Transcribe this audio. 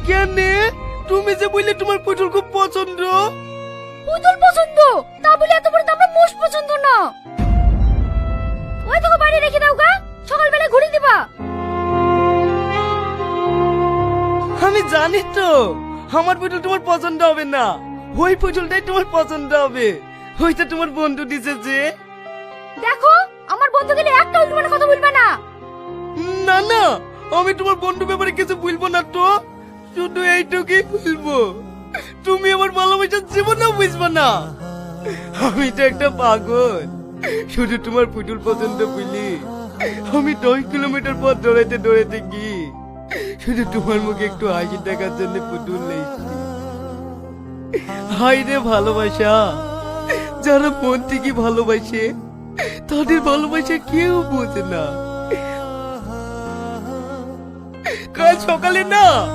কেন? তুমি যে বললে তোমার পুতুল খুব পছন্দ। পুতুল পছন্দ তা বলে এত বড় দামটা মোষ পছন্দ না। ওই তোকে বাড়ি রেখে দাও গা, সকালবেলা ঘুরে দিবা। আমি জানি তো আমার পুতুল তোমার পছন্দ হবে না, ওই পুতুলটাই তোমার পছন্দ হবে। ওইটা তোমার বন্ধু দিছে যে। দেখো আমার বন্ধু গেলে একটা উল্টো কথা বলবে না। না না, আমি তোমার বন্ধু ব্যাপারে কিছু বলবো না তো, শুধু এইটুকুই বলবো, তুমি আমার ভালোবাসার জীবনেও বুঝবে না। আমি তো একটা পাগল, শুধু তোমার পুতুল পছন্দ বলি আমি 10 কিলোমিটার পথ দৌড়াইতে দৌড়াইতে গিয়ে শুধু তোমার মুখে একটু হাসি দেখার জন্য পুতুল লেগেছি। হাই রে ভালোবাসা, যারা মন থেকে ভালোবাসে তাদের ভালোবাসা কেউ বোঝে না। কাল সকালে না